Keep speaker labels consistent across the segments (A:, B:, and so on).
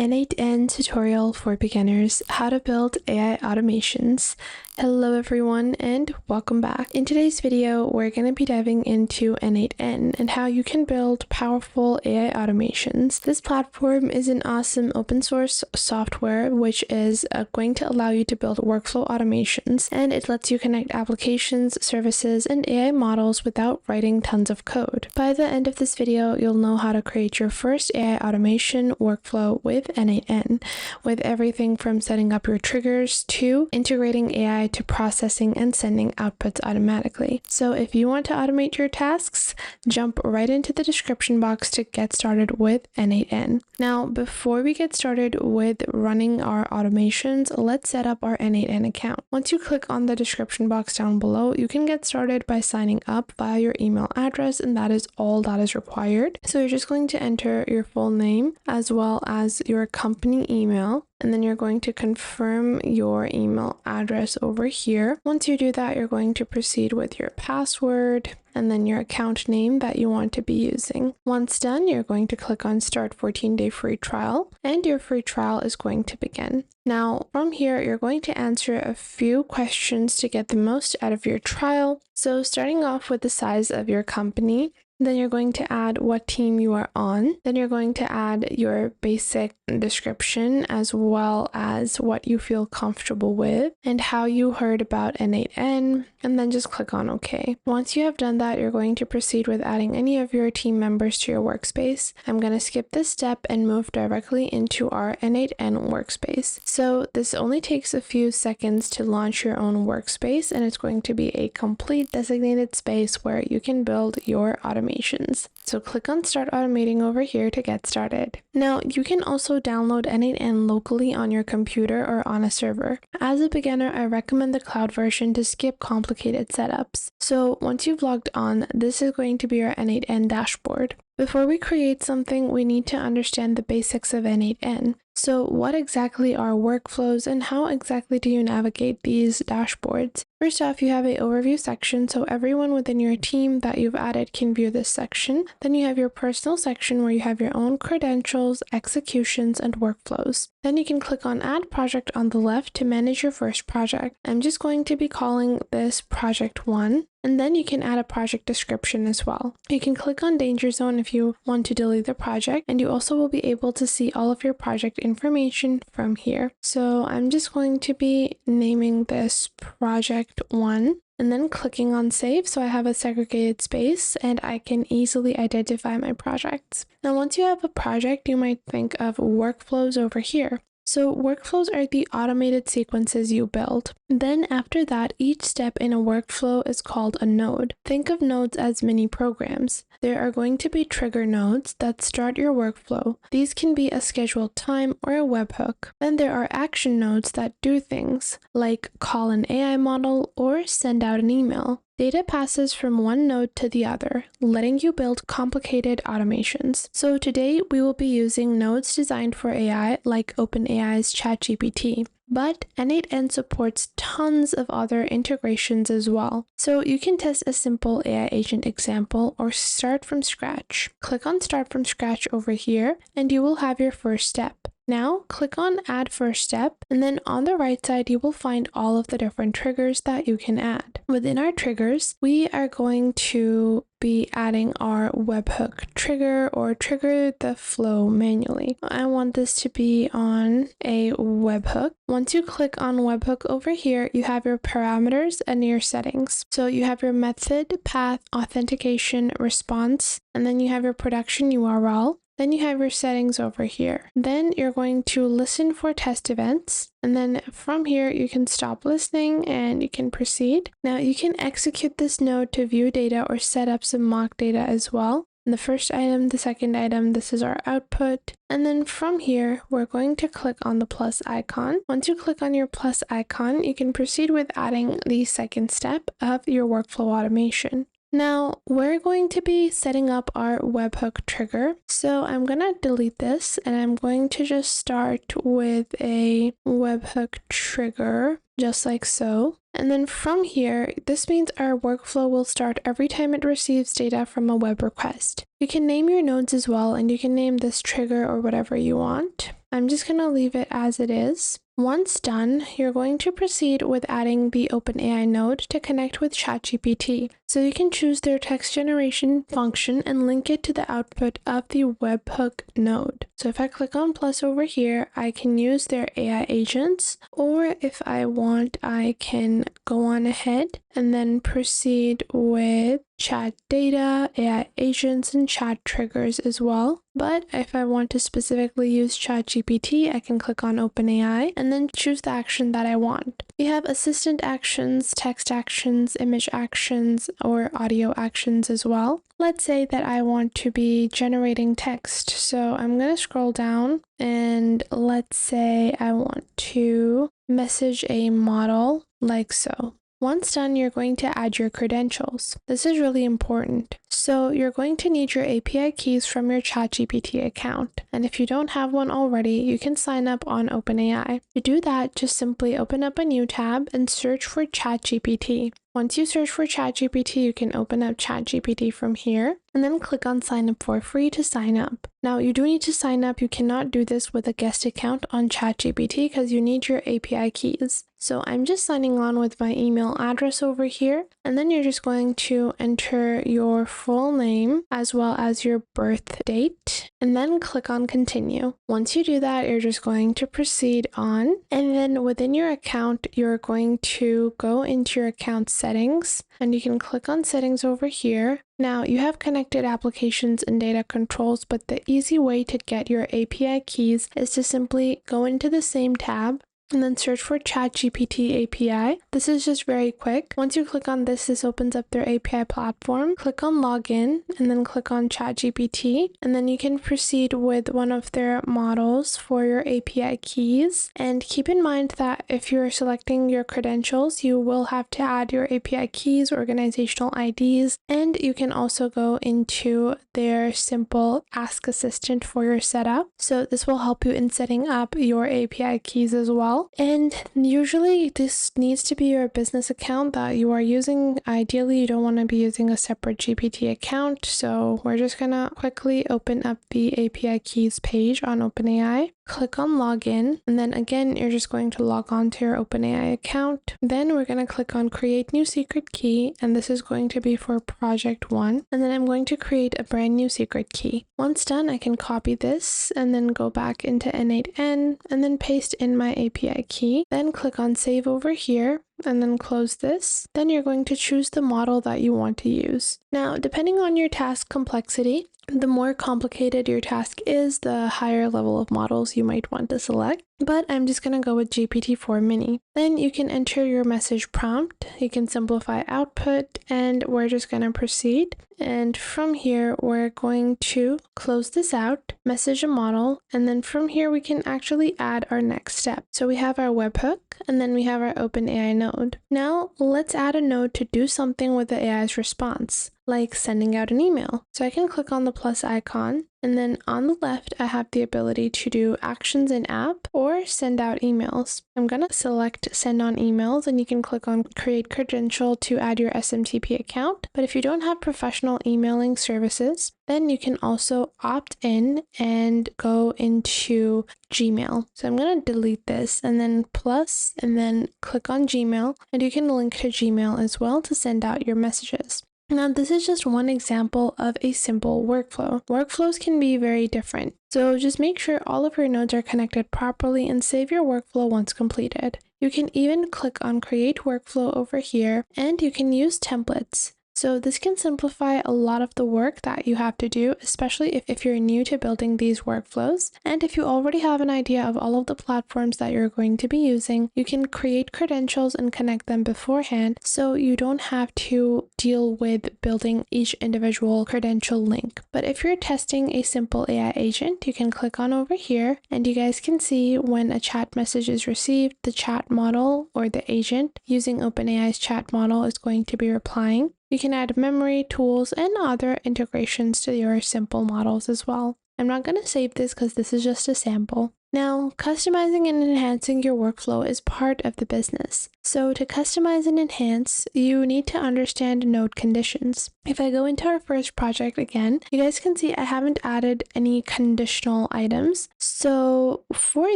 A: N8N tutorial for beginners, how to build AI automations. Hello everyone and welcome back. In today's video, we're going to be diving into N8N and how you can build powerful AI automations. This platform is an awesome open source software which is going to allow you to build workflow automations, and it lets you connect applications, services, and AI models without writing tons of code. By the end of this video, you'll know how to create your first AI automation workflow with N8N, with everything from setting up your triggers to integrating AI to processing and sending outputs automatically. So if you want to automate your tasks, jump right into the description box to get started with N8N. Now, before we get started with running our automations, let's set up our N8N account. Once you click on the description box down below, you can get started by signing up via your email address, and that is all that is required. So you're just going to enter your full name as well as your company email, and then you're going to confirm your email address over here. Once you do that, you're going to proceed with your password and then your account name that you want to be using. Once done, you're going to click on Start 14-day free trial, and your free trial is going to begin. Now, from here, you're going to answer a few questions to get the most out of your trial. So starting off with the size of your company, then you're going to add what team you are on. Then you're going to add your basic description as well as what you feel comfortable with and how you heard about N8N, and then just click on OK. Once you have done that, you're going to proceed with adding any of your team members to your workspace. I'm going to skip this step and move directly into our N8N workspace. So this only takes a few seconds to launch your own workspace, and it's going to be a complete designated space where you can build your automations. So click on Start Automating over here to get started. Now, you can also download N8N locally on your computer or on a server. As a beginner, I recommend the cloud version to skip complicated setups. So once you've logged on, this is going to be your N8N dashboard. Before we create something, we need to understand the basics of N8N. So what exactly are workflows and how exactly do you navigate these dashboards? First off, you have an overview section, so everyone within your team that you've added can view this section. Then you have your personal section where you have your own credentials, executions, and workflows. Then you can click on Add Project on the left to manage your first project. I'm just going to be calling this Project 1. And then you can add a project description as well. You can click on Danger Zone if you want to delete the project, and you also will be able to see all of your project information from here. So I'm just going to be naming this Project 1 and then clicking on Save so I have a segregated space and I can easily identify my projects. Now, once you have a project, you might think of workflows over here. So workflows are the automated sequences you build. Then after that, each step in a workflow is called a node. Think of nodes as mini programs. There are going to be trigger nodes that start your workflow. These can be a scheduled time or a webhook. Then there are action nodes that do things, like call an AI model or send out an email. Data passes from one node to the other, letting you build complicated automations. So today we will be using nodes designed for AI like OpenAI's ChatGPT. But N8N supports tons of other integrations as well. So you can test a simple AI agent example or start from scratch. Click on Start from Scratch over here and you will have your first step. Now click on Add First Step, and then on the right side you will find all of the different triggers that you can add. Within our triggers, we are going to be adding our webhook trigger or trigger the flow manually. I want this to be on a webhook. Once you click on webhook over here, you have your parameters and your settings. So you have your method, path, authentication, response, and then you have your production URL. Then you have your settings over here. Then you're going to listen for test events. And then from here, you can stop listening and you can proceed. Now you can execute this node to view data or set up some mock data as well. And the first item, the second item, this is our output. And then from here, we're going to click on the plus icon. Once you click on your plus icon, you can proceed with adding the second step of your workflow automation. Now, we're going to be setting up our webhook trigger. So I'm going to delete this and I'm going to just start with a webhook trigger, just like so. And then from here, this means our workflow will start every time it receives data from a web request. You can name your nodes as well, and you can name this trigger or whatever you want. I'm just going to leave it as it is. Once done, you're going to proceed with adding the OpenAI node to connect with ChatGPT. So you can choose their text generation function and link it to the output of the webhook node. So if I click on plus over here, I can use their AI agents, or if I want, I can go on ahead and then proceed with chat data, AI agents, and chat triggers as well. But if I want to specifically use ChatGPT, I can click on OpenAI and then choose the action that I want. We have assistant actions, text actions, image actions, or audio actions as well. Let's say that I want to be generating text. So I'm going to scroll down and let's say I want to message a model like so. Once done, you're going to add your credentials. This is really important. So you're going to need your API keys from your ChatGPT account. And if you don't have one already, you can sign up on OpenAI. To do that, just simply open up a new tab and search for ChatGPT. Once you search for ChatGPT, you can open up ChatGPT from here and then click on sign up for free to sign up. Now you do need to sign up. You cannot do this with a guest account on ChatGPT because you need your API keys. So I'm just signing on with my email address over here, and then you're just going to enter your full name as well as your birth date and then click on continue. Once you do that, you're just going to proceed on, and then within your account, you're going to go into your account settings and you can click on settings over here. Now you have connected applications and data controls, but the easy way to get your API keys is to simply go into the same tab and then search for ChatGPT API. This is just very quick. Once you click on this, this opens up their API platform. Click on login and then click on ChatGPT, and then you can proceed with one of their models for your API keys. And keep in mind that if you're selecting your credentials, you will have to add your API keys, organizational IDs, and you can also go into their simple Ask Assistant for your setup. So this will help you in setting up your API keys as well. And usually this needs to be your business account that you are using. Ideally, you don't want to be using a separate GPT account. So we're just going to quickly open up the API keys page on OpenAI. Click on login, and then again, you're just going to log on to your OpenAI account. Then we're going to click on create new secret key, and this is going to be for project 1. And then I'm going to create a brand new secret key. Once done, I can copy this and then go back into N8N and then paste in my API key. Then click on save over here and then close this. Then you're going to choose the model that you want to use. Now, depending on your task complexity, the more complicated your task is, the higher level of models you might want to select. But I'm just going to go with GPT-4 Mini. Then you can enter your message prompt. You can simplify output, and we're just going to proceed. And from here, we're going to close this out, message a model, and then from here, we can actually add our next step. So we have our webhook, and then we have our OpenAI node. Now, let's add a node to do something with the AI's response, like sending out an email. So I can click on the plus icon, and then on the left, I have the ability to do actions in app or send out emails. I'm going to select send on emails, and you can click on create credential to add your SMTP account. But if you don't have professional emailing services, then you can also opt in and go into Gmail. So I'm going to delete this and then plus, and then click on Gmail, and you can link to Gmail as well to send out your messages. Now, this is just one example of a simple workflow. Workflows can be very different. So just make sure all of your nodes are connected properly and save your workflow once completed. You can even click on create workflow over here, and you can use templates. So this can simplify a lot of the work that you have to do, especially if you're new to building these workflows. And if you already have an idea of all of the platforms that you're going to be using, you can create credentials and connect them beforehand, so you don't have to deal with building each individual credential link. But if you're testing a simple AI agent, you can click on over here, and you guys can see when a chat message is received, the chat model or the agent using OpenAI's chat model is going to be replying. You can add memory, tools, and other integrations to your simple models as well. I'm not going to save this because this is just a sample. Now, customizing and enhancing your workflow is part of the business. So to customize and enhance, you need to understand node conditions. If I go into our first project again, you guys can see I haven't added any conditional items. So for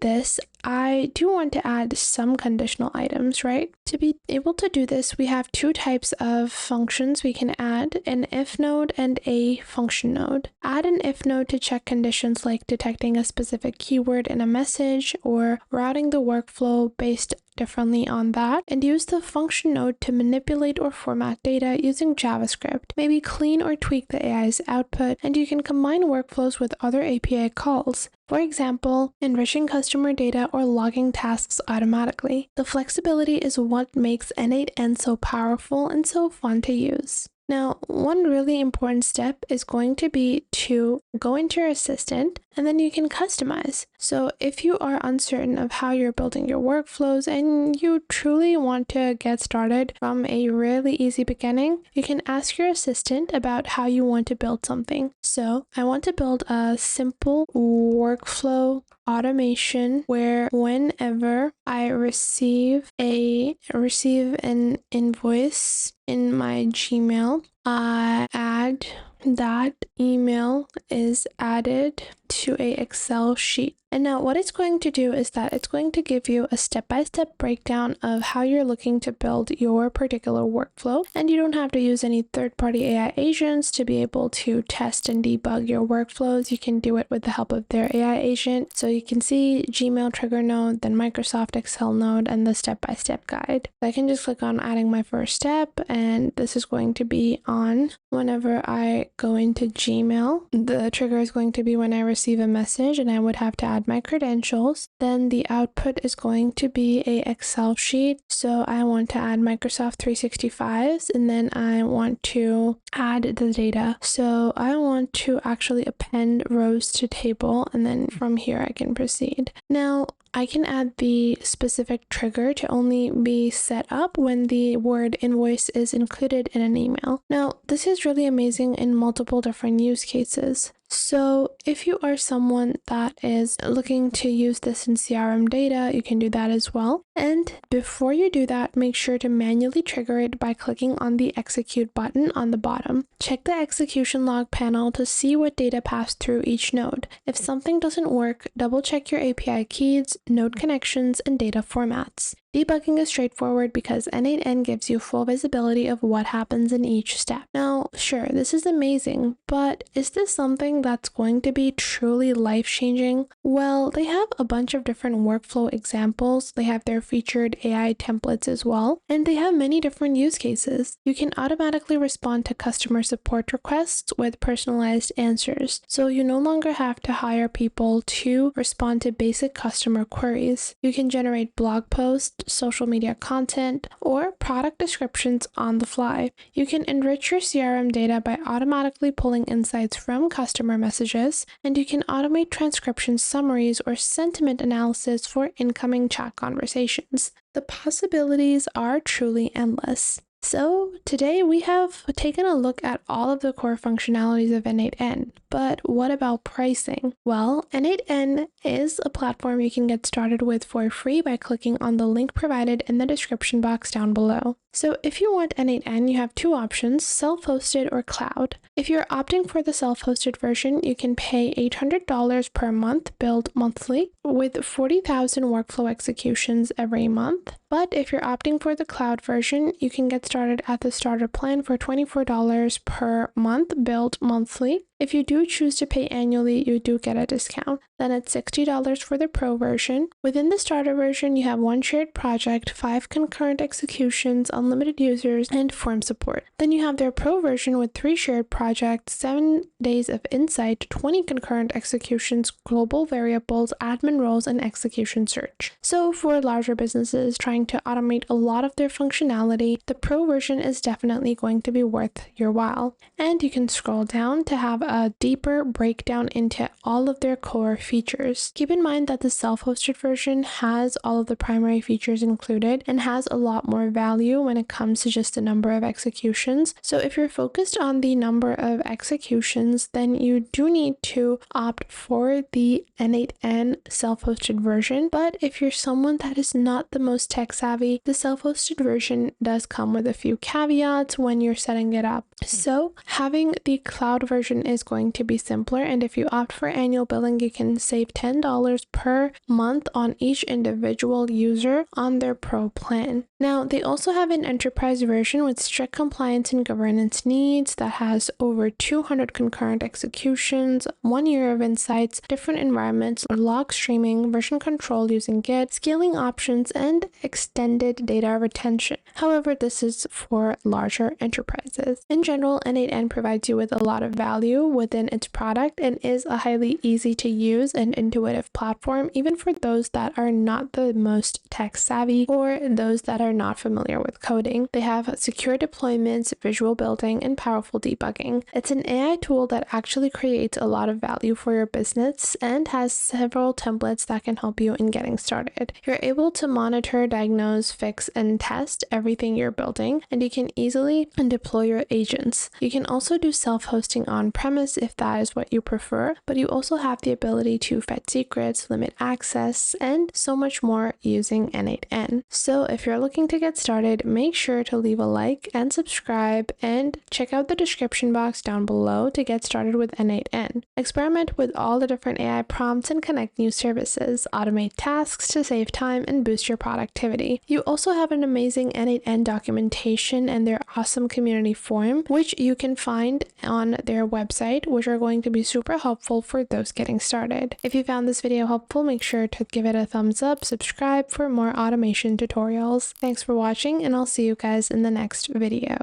A: this, I do want to add some conditional items, right? To be able to do this, we have two types of functions we can add, an if node and a function node. Add an if node to check conditions like detecting a specific keyword in a message or routing the workflow based differently on that, and use the function node to manipulate or format data using JavaScript. Maybe clean or tweak the AI's output, and you can combine workflows with other API calls. For example, enriching customer data or logging tasks automatically. The flexibility is what makes N8N so powerful and so fun to use. Now, one really important step is going to be to go into your assistant and then you can customize. So if you are uncertain of how you're building your workflows and you truly want to get started from a really easy beginning, you can ask your assistant about how you want to build something. So I want to build a simple workflow automation where whenever I receive an invoice in my Gmail, I add that email is added to a Excel sheet. And now what it's going to do is that it's going to give you a step-by-step breakdown of how you're looking to build your particular workflow. And you don't have to use any third-party AI agents to be able to test and debug your workflows. You can do it with the help of their AI agent. So you can see Gmail trigger node, then Microsoft Excel node, and the step-by-step guide. So I can just click on adding my first step, and this is going to be on whenever I go into Gmail. The trigger is going to be when I receive a message and I would have to add my credentials. Then the output is going to be a Excel sheet. So I want to add Microsoft 365s and then I want to add the data. So I want to actually append rows to table, and then from here I can proceed. Now, I can add the specific trigger to only be set up when the word invoice is included in an email. Now, this is really amazing in multiple different use cases. So if you are someone that is looking to use this in CRM data, you can do that as well. And before you do that, make sure to manually trigger it by clicking on the execute button on the bottom. Check the execution log panel to see what data passed through each node. If something doesn't work, double check your API keys, node connections, and data formats. Debugging is straightforward because N8N gives you full visibility of what happens in each step. Now, sure, this is amazing, but is this something that's going to be truly life-changing? Well, they have a bunch of different workflow examples. They have their featured AI templates as well, and they have many different use cases. You can automatically respond to customer support requests with personalized answers, so you no longer have to hire people to respond to basic customer queries. You can generate blog posts, social media content, or product descriptions on the fly. You can enrich your CRM data by automatically pulling insights from customer messages, and you can automate transcription summaries or sentiment analysis for incoming chat conversations. The possibilities are truly endless. So today we have taken a look at all of the core functionalities of N8N, but what about pricing? Well, N8N is a platform you can get started with for free by clicking on the link provided in the description box down below. So if you want N8N, you have two options, self-hosted or cloud. If you're opting for the self-hosted version, you can pay $800 per month, billed monthly, with 40,000 workflow executions every month. But if you're opting for the cloud version, you can get started at the starter plan for $24 per month, billed monthly. If you do choose to pay annually, you do get a discount. Then it's $60 for the pro version. Within the starter version, you have one shared project, 5 concurrent executions, unlimited users, and form support. Then you have their pro version with 3 shared projects, 7 days of insight, 20 concurrent executions, global variables, admin roles, and execution search. So for larger businesses trying to automate a lot of their functionality, the pro version is definitely going to be worth your while. And you can scroll down to have a deeper breakdown into all of their core features. Keep in mind that the self-hosted version has all of the primary features included and has a lot more value when it comes to just the number of executions. So if you're focused on the number of executions, then you do need to opt for the N8N self-hosted version. But if you're someone that is not the most tech savvy, the self-hosted version does come with a few caveats when you're setting it up. So having the cloud version is going to be simpler, and if you opt for annual billing, you can save $10 per month on each individual user on their pro plan. Now, they also have an enterprise version with strict compliance and governance needs that has over 200 concurrent executions, 1 year of insights, different environments, log streaming, version control using Git, scaling options, and extended data retention. However, this is for larger enterprises. In general, N8N provides you with a lot of value within its product and is a highly easy to use and intuitive platform, even for those that are not the most tech savvy or those that are not familiar with coding. They have secure deployments, visual building, and powerful debugging. It's an AI tool that actually creates a lot of value for your business and has several templates that can help you in getting started. You're able to monitor, diagnose, fix, and test everything you're building, and you can easily deploy your agents. You can also do self-hosting on-premise if that is what you prefer, but you also have the ability to fetch secrets, limit access, and so much more using N8N. So if you're looking to get started, make sure to leave a like and subscribe, and check out the description box down below to get started with N8N. Experiment with all the different AI prompts and connect new services, automate tasks to save time and boost your productivity. You also have an amazing N8N documentation and their awesome community forum, which you can find on their website, which are going to be super helpful for those getting started. If you found this video helpful, make sure to give it a thumbs up, subscribe for more automation tutorials. Thanks for watching, and I'll see you guys in the next video.